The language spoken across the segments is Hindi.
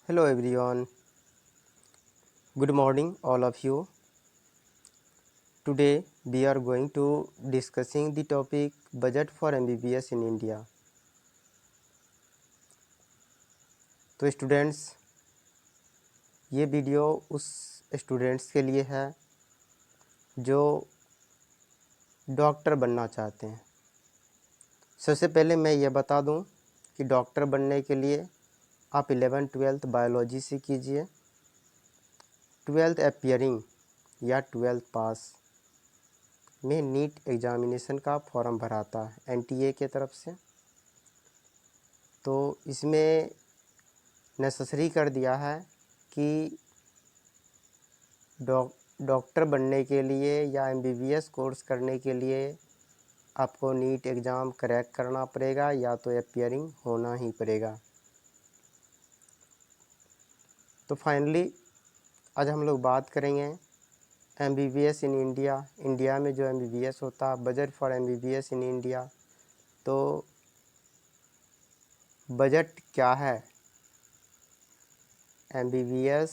Hello everyone, good morning all of you. Today we are going to discussing the topic budget for MBBS in India. तो स्टूडेंट्स, ये वीडियो उस स्टूडेंट्स के लिए है जो डॉक्टर बनना चाहते हैं। सबसे पहले मैं ये बता दूं कि डॉक्टर बनने के लिए आप 11th-12th बायोलॉजी से कीजिए, 12th अपीयरिंग या 12th पास में नीट एग्ज़ामिनेशन का फॉर्म भरा था NTA के तरफ से। तो इसमें नेसेसरी कर दिया है कि डॉक्टर बनने के लिए या MBBS कोर्स करने के लिए आपको नीट एग्ज़ाम क्रैक करना पड़ेगा या तो अपीयरिंग होना ही पड़ेगा। तो फाइनली आज हम लोग बात करेंगे MBBS इन इंडिया में जो MBBS होता है, budget for MBBS in India. तो बजट क्या है, MBBS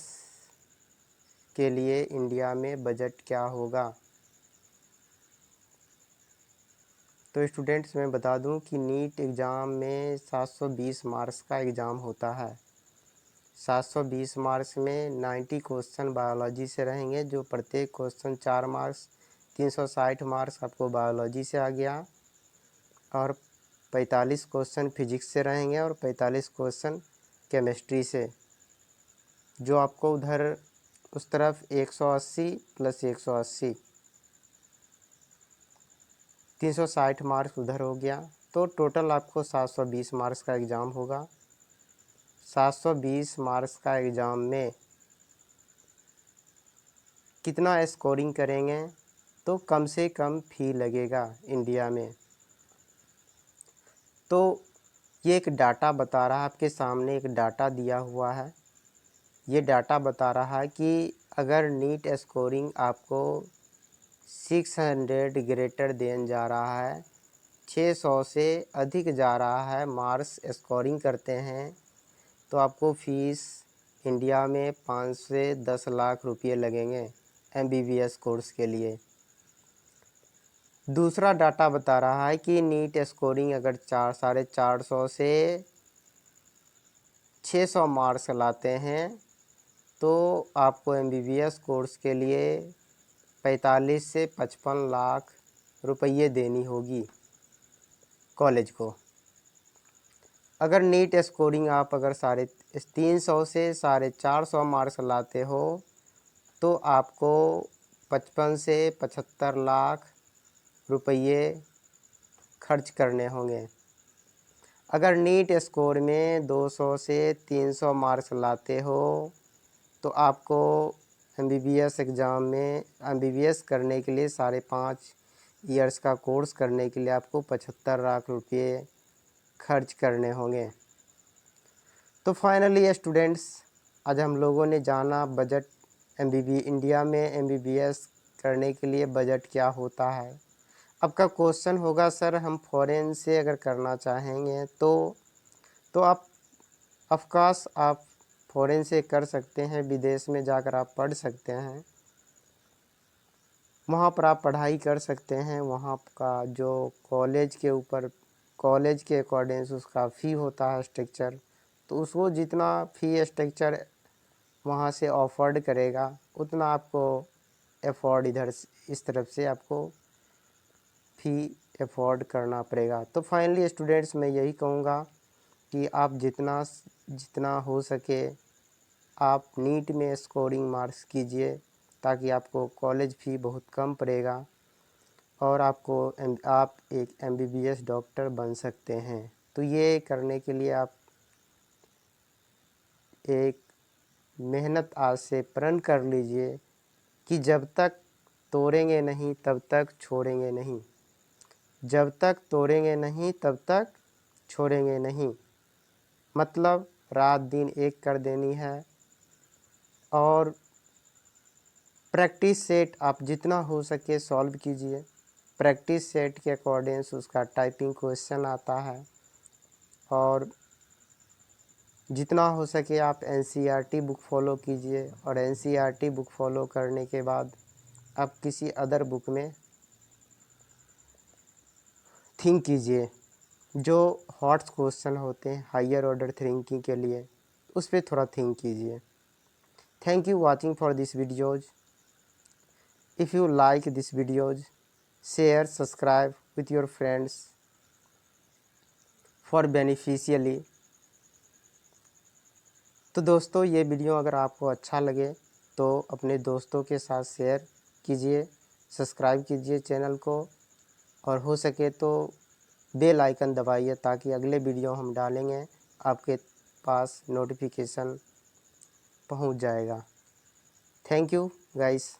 के लिए इंडिया में बजट क्या होगा। तो स्टूडेंट्स, मैं बता दूं कि नीट एग्ज़ाम में 720 मार्क्स का एग्ज़ाम होता है। 720 मार्क्स में 90 क्वेश्चन बायोलॉजी से रहेंगे, जो प्रत्येक क्वेश्चन 4 मार्क्स, 360 मार्क्स आपको बायोलॉजी से आ गया, और 45 क्वेश्चन फिजिक्स से रहेंगे और 45 क्वेश्चन केमिस्ट्री से, जो आपको उधर उस तरफ 180 + 180 360 मार्क्स उधर हो गया। तो टोटल आपको 720 मार्क्स का एग्ज़ाम होगा। 720 मार्क्स का एग्ज़ाम में कितना स्कोरिंग करेंगे तो कम से कम फ़ी लगेगा इंडिया में। तो ये एक डाटा बता रहा है, आपके सामने एक डाटा दिया हुआ है। ये डाटा बता रहा है कि अगर नीट स्कोरिंग आपको 600 ग्रेटर देन जा रहा है, 600 से अधिक जा रहा है, मार्क्स स्कोरिंग करते हैं, तो आपको फ़ीस इंडिया में 5 से 10 लाख रुपये लगेंगे MBBS कोर्स के लिए। दूसरा डाटा बता रहा है कि नीट स्कोरिंग अगर 450 से 600 मार्क्स लाते हैं तो आपको MBBS कोर्स के लिए 45 से 55 लाख रुपये देनी होगी कॉलेज को। अगर नीट स्कोरिंग आप अगर 350 से 450 मार्क्स लाते हो तो आपको 55 से 75 लाख रुपये खर्च करने होंगे। अगर नीट स्कोर में 200 से 300 मार्क्स लाते हो तो आपको MBBS एग्ज़ाम में MBBS करने के लिए 5.5 ईयर्स का कोर्स करने के लिए आपको 75 लाख रुपये खर्च करने होंगे। तो फाइनली स्टूडेंट्स, आज हम लोगों ने जाना बजट इंडिया में MBBS करने के लिए बजट क्या होता है। आपका क्वेश्चन होगा, सर हम फॉरेन से अगर करना चाहेंगे तो आप ऑफकोर्स आप फॉरेन से कर सकते हैं, विदेश में जाकर आप पढ़ सकते हैं, वहाँ पर आप पढ़ाई कर सकते हैं। वहाँ का जो कॉलेज के अकॉर्डिंग उसका फ़ी होता है स्ट्रक्चर, तो उसको जितना फ़ी स्ट्रक्चर वहाँ से ऑफर्ड करेगा उतना आपको अफोर्ड इस तरफ से आपको फ़ी अफोर्ड करना पड़ेगा। तो फाइनली स्टूडेंट्स, मैं यही कहूँगा कि आप जितना हो सके आप नीट में स्कोरिंग मार्क्स कीजिए, ताकि आपको कॉलेज फ़ी बहुत कम पड़ेगा और आप एक MBBS डॉक्टर बन सकते हैं। तो ये करने के लिए आप एक मेहनत आज से प्रण कर लीजिए कि जब तक तोड़ेंगे नहीं तब तक छोड़ेंगे नहीं, जब तक तोड़ेंगे नहीं तब तक छोड़ेंगे नहीं। मतलब रात दिन एक कर देनी है। और प्रैक्टिस सेट आप जितना हो सके सॉल्व कीजिए। प्रैक्टिस सेट के अकॉर्डिंग उसका टाइपिंग क्वेश्चन आता है, और जितना हो सके आप एनसीईआरटी बुक फॉलो कीजिए, और एनसीईआरटी बुक फॉलो करने के बाद आप किसी अदर बुक में थिंक कीजिए। जो हॉट क्वेश्चन होते हैं हायर ऑर्डर थिंकिंग के लिए, उस पर थोड़ा थिंक कीजिए। Thank you watching for this videos. If you like this videos, share subscribe with your friends for beneficially. तो दोस्तों, ये वीडियो अगर आपको अच्छा लगे तो अपने दोस्तों के साथ शेयर कीजिए, सब्सक्राइब कीजिए चैनल को, और हो सके तो बेल आइकन दबाइए ताकि अगले वीडियो हम डालेंगे आपके पास नोटिफिकेशन पहुंच जाएगा। Thank you guys.